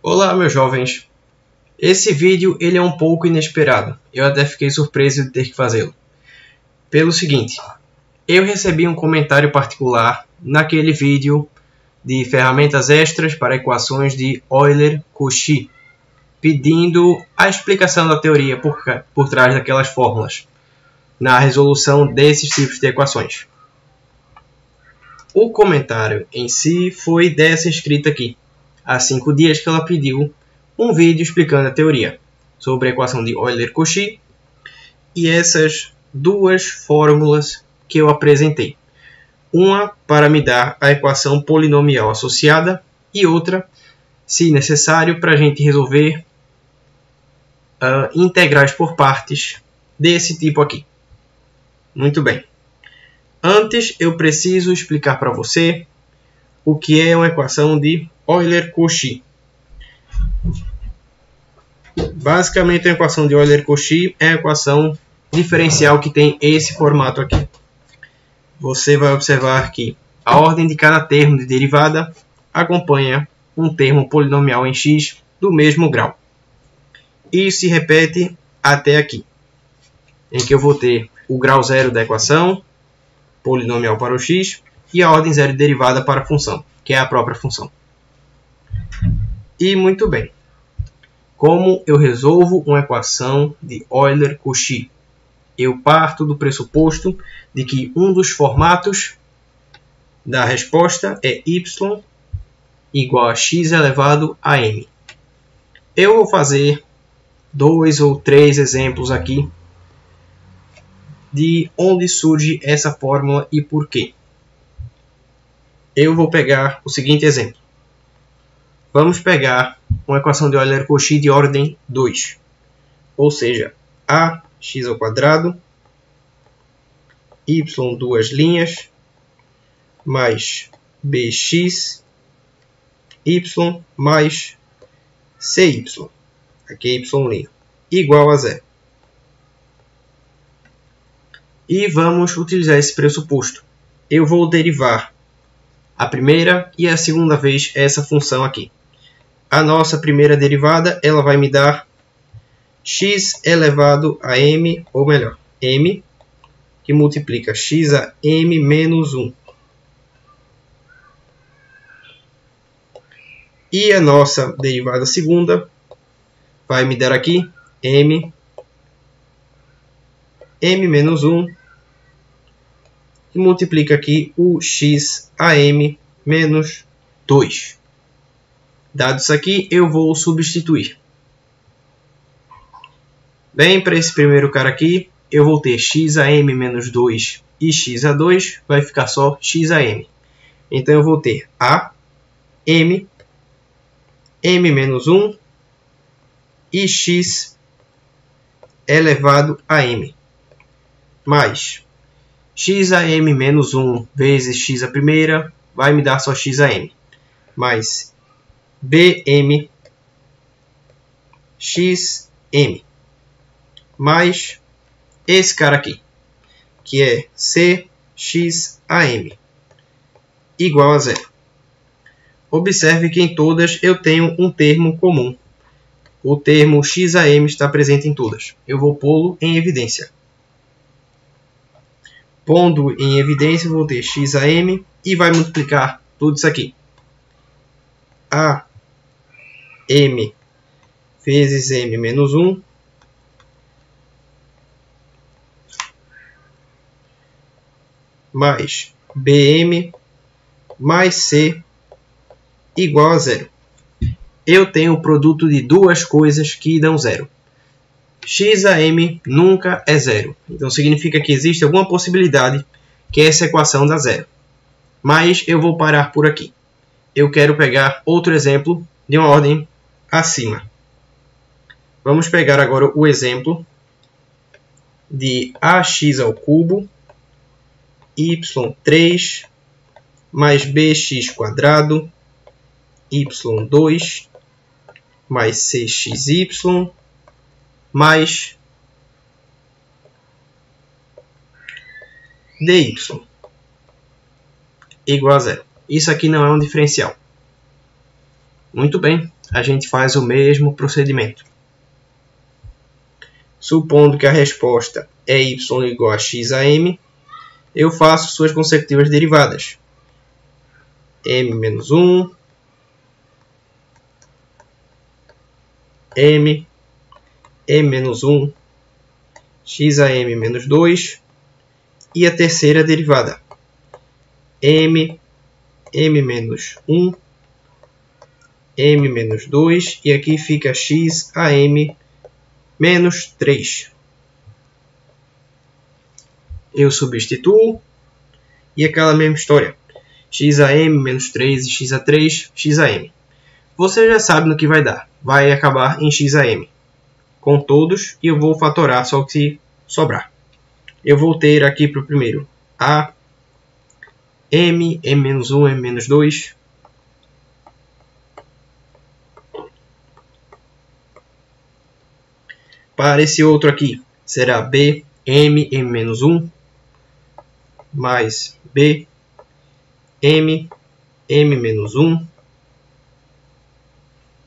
Olá, meus jovens. Esse vídeo ele é um pouco inesperado. Eu até fiquei surpreso de ter que fazê-lo. Pelo seguinte, eu recebi um comentário particular naquele vídeo de ferramentas extras para equações de Euler-Cauchy, pedindo a explicação da teoria por trás daquelas fórmulas, na resolução desses tipos de equações. O comentário em si foi dessa inscrita aqui. Há 5 dias que ela pediu um vídeo explicando a teoria sobre a equação de Euler-Cauchy e essas duas fórmulas que eu apresentei. Uma para me dar a equação polinomial associada e outra, se necessário, para a gente resolver integrais por partes desse tipo aqui. Muito bem. Antes eu preciso explicar para você o que é uma equação de Euler-Cauchy. Basicamente, a equação de Euler-Cauchy é a equação diferencial que tem esse formato aqui. Você vai observar que a ordem de cada termo de derivada acompanha um termo polinomial em x do mesmo grau. E se repete até aqui, em que eu vou ter o grau zero da equação, polinomial para o x, e a ordem zero de derivada para a função, que é a própria função. E muito bem. Como eu resolvo uma equação de Euler-Cauchy? Eu parto do pressuposto de que um dos formatos da resposta é y igual a x elevado a m. Eu vou fazer 2 ou 3 exemplos aqui de onde surge essa fórmula e por quê. Eu vou pegar o seguinte exemplo. Vamos pegar uma equação de Euler-Cauchy de ordem 2, ou seja, ax ao quadrado, y duas linhas, mais bx, y mais cy, aqui é y linha, igual a zero. E vamos utilizar esse pressuposto. Eu vou derivar a primeira e a segunda vez essa função aqui. A nossa primeira derivada ela vai me dar x elevado a m, ou melhor, m, que multiplica x a m menos 1. E a nossa derivada segunda vai me dar aqui m menos 1, que multiplica aqui o x a m menos 2. Dado isso aqui, eu vou substituir. Bem, para esse primeiro cara aqui, eu vou ter x a m menos 2 e x a 2, vai ficar só x a m. Então, eu vou ter a m menos 1 e x elevado a m, mais x a m menos 1 vezes x a primeira, vai me dar só x a m, mais bm xm, mais esse cara aqui, que é cxam, igual a zero. Observe que em todas eu tenho um termo comum. O termo xam está presente em todas. Eu vou pô-lo em evidência. Pondo em evidência, eu vou ter xam e vai multiplicar tudo isso aqui. A m vezes m menos 1 mais bm mais c igual a zero. Eu tenho o produto de duas coisas que dão zero. X a m nunca é zero. Então significa que existe alguma possibilidade que essa equação dá zero. Mas eu vou parar por aqui. Eu quero pegar outro exemplo de uma ordem acima. Vamos pegar agora o exemplo de ax ao cubo, y3 mais bx quadrado, y2 mais cxy mais dy igual a zero. Isso aqui não é um diferencial. Muito bem, a gente faz o mesmo procedimento. Supondo que a resposta é y igual a x a m, eu faço suas consecutivas derivadas. m menos 1, m menos 1, x a m menos 2, e a terceira derivada, m menos 1, m menos 2, e aqui fica x a m menos 3. Eu substituo, e aquela mesma história, x a m menos 3 e x a 3, x a m. Você já sabe no que vai dar, vai acabar em x a m com todos, e eu vou fatorar só o que sobrar. Eu vou ter aqui para o primeiro a m menos 1, m menos 2. Para esse outro aqui, será b, m menos 1, mais b, m menos 1.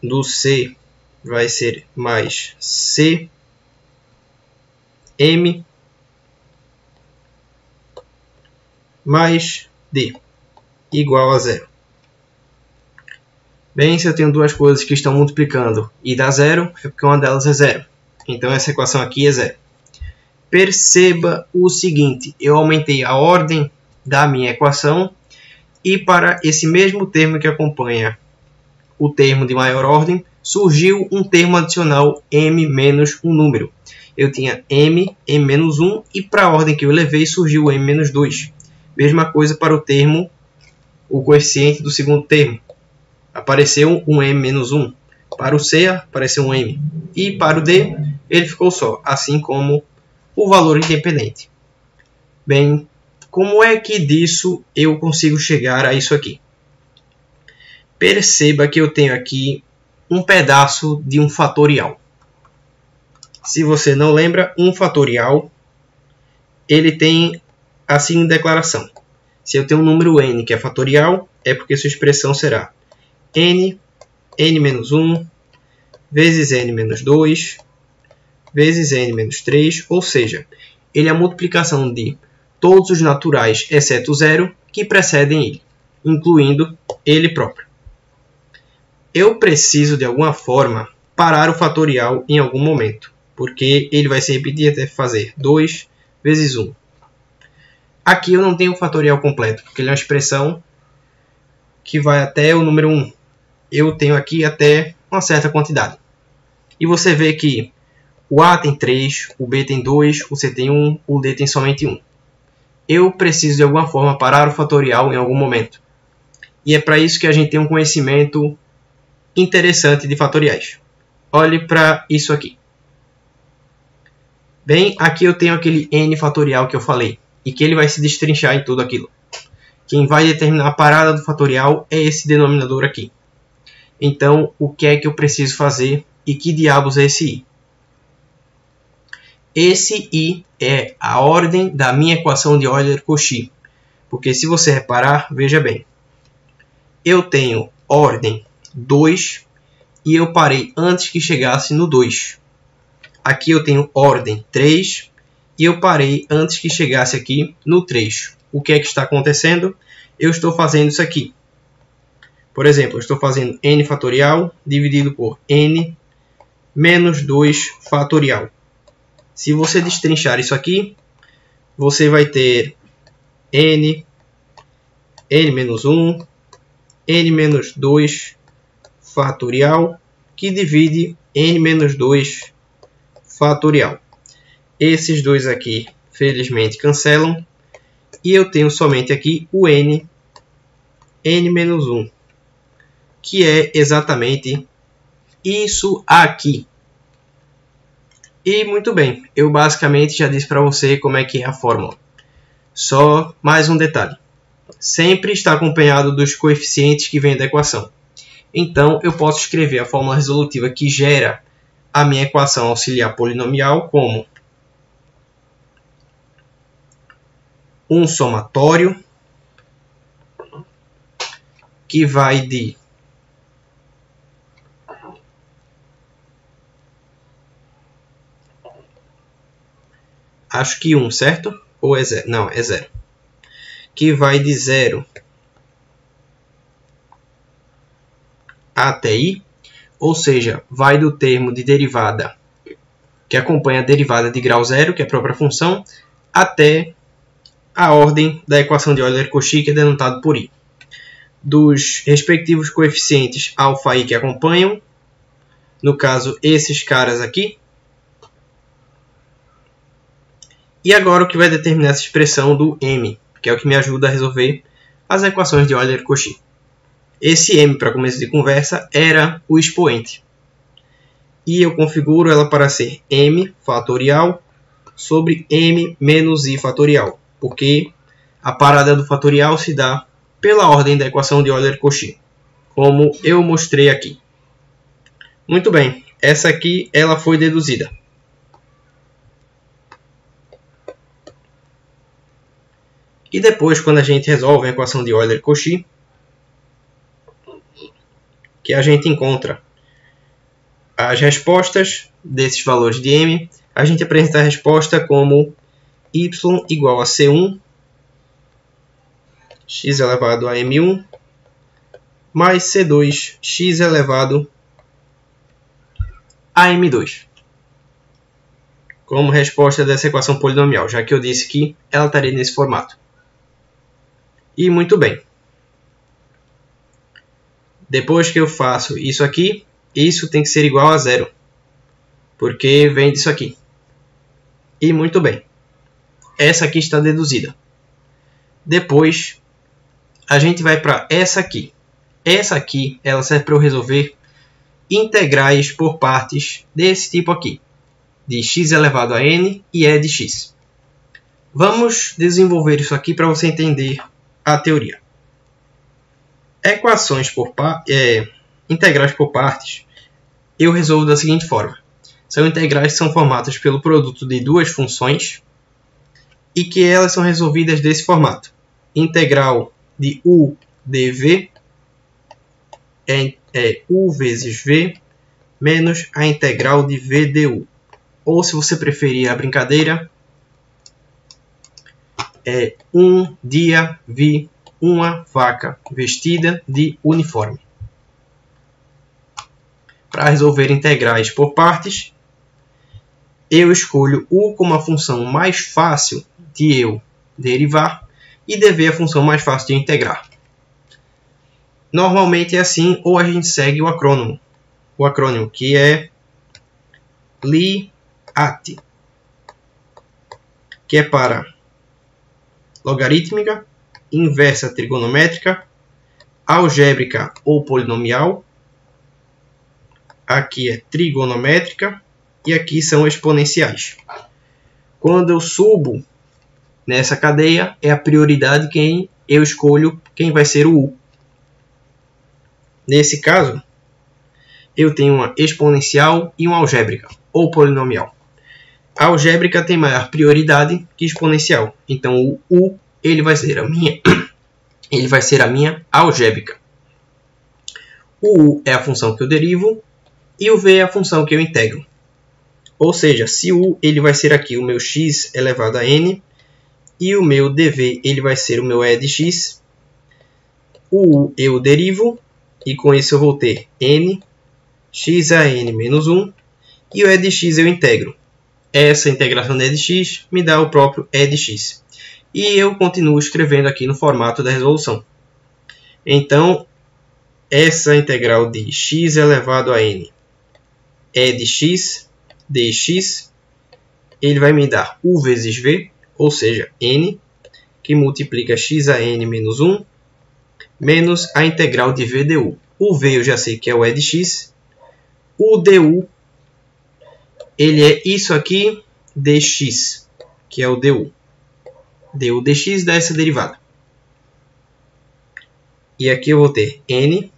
Do c vai ser mais c, m, mais d, igual a 0. Bem, se eu tenho duas coisas que estão multiplicando e dá 0, é porque uma delas é 0. Então essa equação aqui é 0. Perceba o seguinte, eu aumentei a ordem da minha equação e para esse mesmo termo que acompanha o termo de maior ordem, surgiu um termo adicional m menos um número. Eu tinha m menos 1 e para a ordem que eu levei surgiu m menos 2. Mesma coisa para o termo, o coeficiente do segundo termo. Apareceu um m menos 1. Para o c apareceu um m. E para o d ele ficou só, assim como o valor independente. Bem, como é que disso eu consigo chegar a isso aqui? Perceba que eu tenho aqui um pedaço de um fatorial. Se você não lembra, um fatorial ele tem a seguinte declaração. Se eu tenho um número n que é fatorial, é porque sua expressão será n menos 1, vezes n menos 2, vezes n menos 3, ou seja, ele é a multiplicação de todos os naturais, exceto o zero, que precedem ele, incluindo ele próprio. Eu preciso, de alguma forma, parar o fatorial em algum momento, porque ele vai se repetir até fazer 2 vezes 1. Aqui eu não tenho o fatorial completo, porque ele é uma expressão que vai até o número 1. Eu tenho aqui até uma certa quantidade. E você vê que o A tem 3, o B tem 2, o C tem 1, o D tem somente 1. Eu preciso, de alguma forma, parar o fatorial em algum momento. E é para isso que a gente tem um conhecimento interessante de fatoriais. Olhe para isso aqui. Bem, aqui eu tenho aquele n fatorial que eu falei, e que ele vai se destrinchar em tudo aquilo. Quem vai determinar a parada do fatorial é esse denominador aqui. Então, o que é que eu preciso fazer e que diabos é esse i? Esse i é a ordem da minha equação de Euler-Cauchy. Porque se você reparar, veja bem. Eu tenho ordem 2 e eu parei antes que chegasse no 2. Aqui eu tenho ordem 3 e eu parei antes que chegasse aqui no 3. O que é que está acontecendo? Eu estou fazendo isso aqui. Por exemplo, eu estou fazendo n fatorial dividido por n menos 2 fatorial. Se você destrinchar isso aqui, você vai ter n menos 1, n menos 2 fatorial, que divide n menos 2 fatorial. Esses dois aqui, felizmente, cancelam. E eu tenho somente aqui o n menos 1, que é exatamente isso aqui. E muito bem, eu basicamente já disse para você como é que é a fórmula. Só mais um detalhe. Sempre está acompanhado dos coeficientes que vêm da equação. Então, eu posso escrever a fórmula resolutiva que gera a minha equação auxiliar polinomial como um somatório que vai de acho que 1, certo? Ou é 0? Não, é 0. Que vai de 0 até i, ou seja, vai do termo de derivada que acompanha a derivada de grau zero, que é a própria função, até a ordem da equação de Euler-Cauchy, que é denotado por i. Dos respectivos coeficientes alfa e i que acompanham, no caso, esses caras aqui. E agora o que vai determinar essa expressão do m, que é o que me ajuda a resolver as equações de Euler-Cauchy. Esse m, para começo de conversa, era o expoente. E eu configuro ela para ser m fatorial sobre m menos i fatorial, porque a parada do fatorial se dá pela ordem da equação de Euler-Cauchy, como eu mostrei aqui. Muito bem, essa aqui ela foi deduzida. E depois, quando a gente resolve a equação de Euler-Cauchy, que a gente encontra as respostas desses valores de m, a gente apresenta a resposta como y igual a c1 x elevado a m1 mais c2 x elevado a m2. Como resposta dessa equação polinomial, já que eu disse que ela estaria nesse formato. E muito bem. Depois que eu faço isso aqui, isso tem que ser igual a 0, porque vem disso aqui. E muito bem. Essa aqui está deduzida. Depois, a gente vai para essa aqui. Essa aqui, ela serve para eu resolver integrais por partes desse tipo aqui, de x elevado a n e e de x. Vamos desenvolver isso aqui para você entender a teoria. Equações integrais por partes, eu resolvo da seguinte forma. São integrais que são formadas pelo produto de duas funções e que elas são resolvidas desse formato. Integral de u dv é u vezes v menos a integral de v du. Ou, se você preferir a brincadeira, é um dia vi uma vaca vestida de uniforme. Para resolver integrais por partes, eu escolho u como a função mais fácil de eu derivar e dv a função mais fácil de integrar. Normalmente é assim, ou a gente segue o acrônimo. O acrônimo que é LIAT, que é para logarítmica, inversa trigonométrica, algébrica ou polinomial. Aqui é trigonométrica e aqui são exponenciais. Quando eu subo nessa cadeia, é a prioridade quem eu escolho quem vai ser o u. Nesse caso, eu tenho uma exponencial e uma algébrica ou polinomial. A algébrica tem maior prioridade que exponencial, então o u ele vai ser a minha algébrica. O u é a função que eu derivo e o v é a função que eu integro. Ou seja, se o u ele vai ser aqui o meu x elevado a n e o meu dv ele vai ser o meu e de x, o u eu derivo e com isso eu vou ter n x a n menos 1 e o e de x eu integro. Essa integração de e de x me dá o próprio e de x. E eu continuo escrevendo aqui no formato da resolução. Então, essa integral de x elevado a n e de x dx, ele vai me dar u vezes v, ou seja, n, que multiplica x a n menos 1, menos a integral de v du. O v eu já sei que é o e de x. O du, ele é isso aqui, dx, que é o du. Du dx dá essa derivada. E aqui eu vou ter n.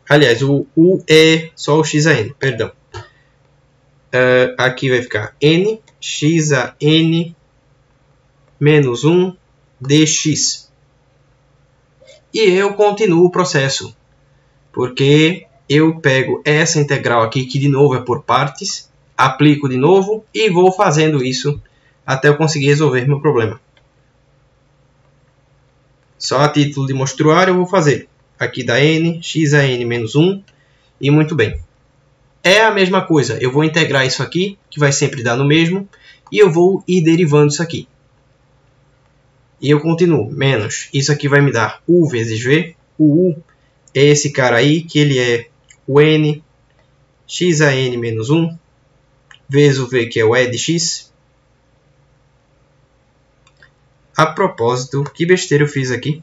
Aliás, o u é só o x a n, perdão. Aqui vai ficar n x a n menos 1 dx. E eu continuo o processo, porque eu pego essa integral aqui, que de novo é por partes, aplico de novo e vou fazendo isso até eu conseguir resolver meu problema. Só a título de monstruário eu vou fazer. Aqui dá n, x a n menos 1 e muito bem. É a mesma coisa, eu vou integrar isso aqui, que vai sempre dar no mesmo, e eu vou ir derivando isso aqui. E eu continuo, menos, isso aqui vai me dar u vezes v, o u é esse cara aí, que ele é o n, x a n menos 1, vezes o v, que é o e de x. A propósito, que besteira eu fiz aqui?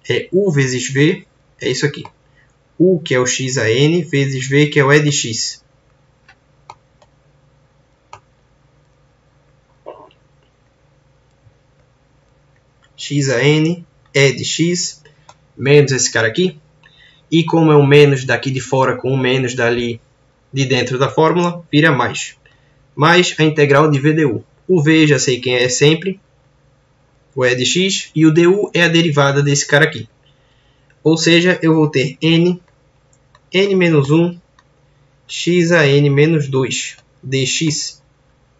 É u vezes v, é isso aqui. U, que é o x a n, vezes v, que é o e de x. X a n, e de x, menos esse cara aqui. E como é um menos daqui de fora com um menos dali de dentro da fórmula, vira mais. Mais a integral de v du. O v já sei quem é sempre, o e de x, e o du é a derivada desse cara aqui. Ou seja, eu vou ter n menos 1, x a n menos 2, dx.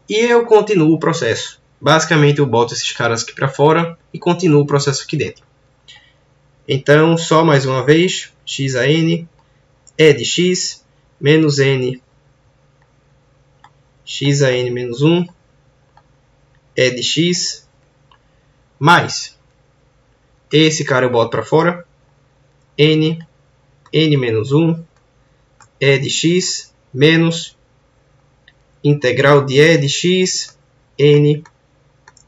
E eu continuo o processo. Basicamente, eu boto esses caras aqui para fora e continuo o processo aqui dentro. Então, só mais uma vez, x a n, e de x, menos n, x a n menos 1, e de x, mais esse cara eu boto para fora, n menos 1, e de x, menos integral de e de x, n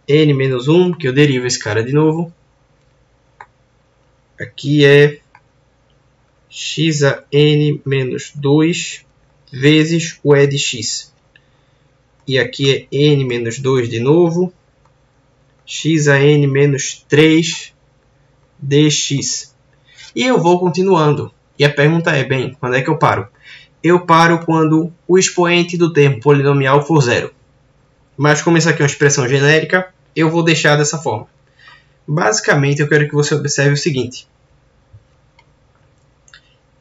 menos 1, que eu derivo esse cara de novo. Aqui é x a n menos 2 vezes o e de x. E aqui é n menos 2 de novo, x a n menos 3 dx. E eu vou continuando. E a pergunta é, bem, quando é que eu paro? Eu paro quando o expoente do termo polinomial for zero. Mas como isso aqui é uma expressão genérica, eu vou deixar dessa forma. Basicamente, eu quero que você observe o seguinte.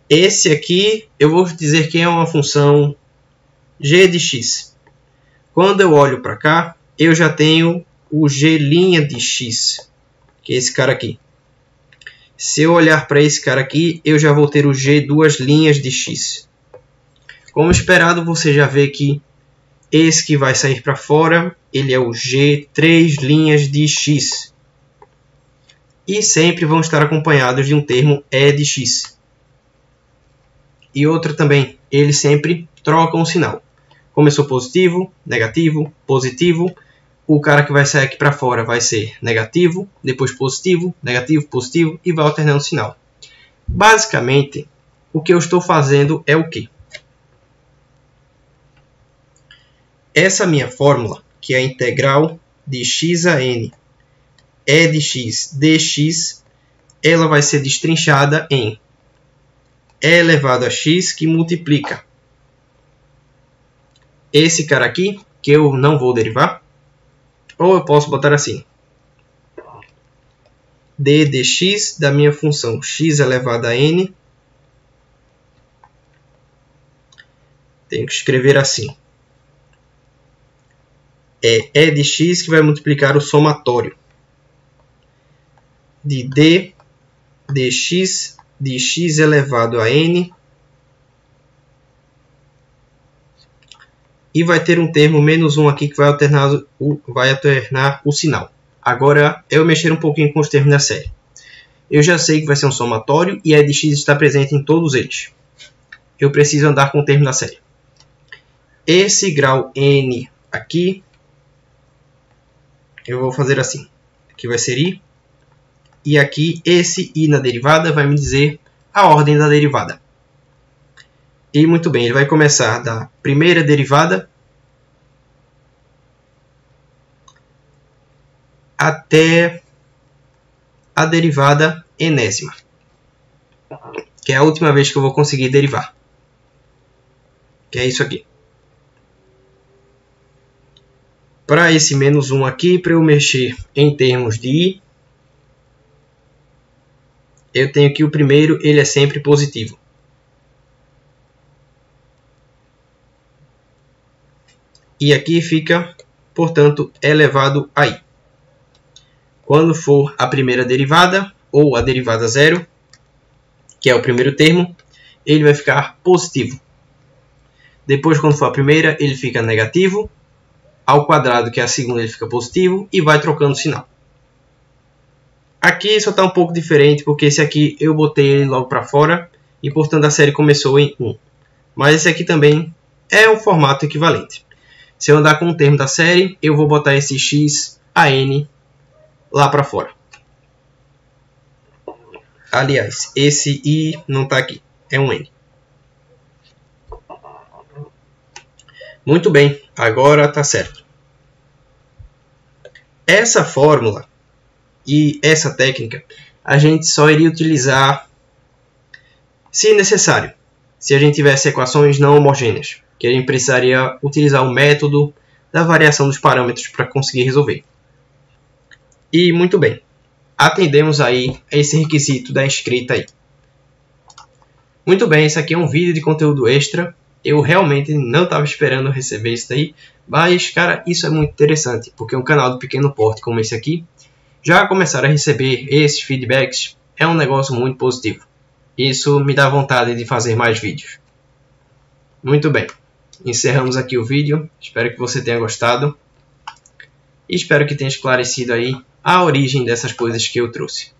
Esse aqui, eu vou dizer que é uma função g de x. Quando eu olho para cá, eu já tenho o g' de x, que é esse cara aqui. Se eu olhar para esse cara aqui, eu já vou ter o g duas linhas de x. Como esperado, você já vê que esse que vai sair para fora, ele é o g três linhas de x. E sempre vão estar acompanhados de um termo e de x. E outra também, eles sempre trocam o sinal. Começou positivo, negativo, positivo. O cara que vai sair aqui para fora vai ser negativo, depois positivo, negativo, positivo e vai alternando o sinal. Basicamente, o que eu estou fazendo é o quê? Essa minha fórmula, que é a integral de x a n e de x dx, ela vai ser destrinchada em e elevado a x que multiplica esse cara aqui, que eu não vou derivar, ou eu posso botar assim, d dx da minha função x elevado a n, tenho que escrever assim, é e de x que vai multiplicar o somatório de d dx de x elevado a n, e vai ter um termo menos 1 aqui que vai alternar o sinal. Agora, eu mexer um pouquinho com os termos da série. Eu já sei que vai ser um somatório e a de x está presente em todos eles. Eu preciso andar com o termo da série. Esse grau n aqui, eu vou fazer assim. Aqui vai ser i. E aqui, esse i na derivada vai me dizer a ordem da derivada. E muito bem, ele vai começar da primeira derivada até a derivada enésima, que é a última vez que eu vou conseguir derivar, que é isso aqui. Para esse menos 1 aqui, para eu mexer em termos de i, eu tenho que o primeiro ele é sempre positivo. E aqui fica, portanto, elevado a i. Quando for a primeira derivada, ou a derivada zero, que é o primeiro termo, ele vai ficar positivo. Depois, quando for a primeira, ele fica negativo. Ao quadrado, que é a segunda, ele fica positivo. E vai trocando o sinal. Aqui só está um pouco diferente, porque esse aqui eu botei ele logo para fora. E, portanto, a série começou em 1. Mas esse aqui também é um formato equivalente. Se eu andar com o termo da série, eu vou botar esse x a n lá para fora. Aliás, esse i não está aqui, é um n. Muito bem, agora está certo. Essa fórmula e essa técnica a gente só iria utilizar se necessário. Se a gente tivesse equações não homogêneas, que a gente precisaria utilizar o método da variação dos parâmetros para conseguir resolver. E muito bem, atendemos aí a esse requisito da escrita aí. Muito bem, esse aqui é um vídeo de conteúdo extra. Eu realmente não estava esperando receber isso daí, mas, cara, isso é muito interessante, porque um canal de pequeno porte como esse aqui, já começar a receber esses feedbacks é um negócio muito positivo. Isso me dá vontade de fazer mais vídeos. Muito bem, encerramos aqui o vídeo. Espero que você tenha gostado. E espero que tenha esclarecido aí a origem dessas coisas que eu trouxe.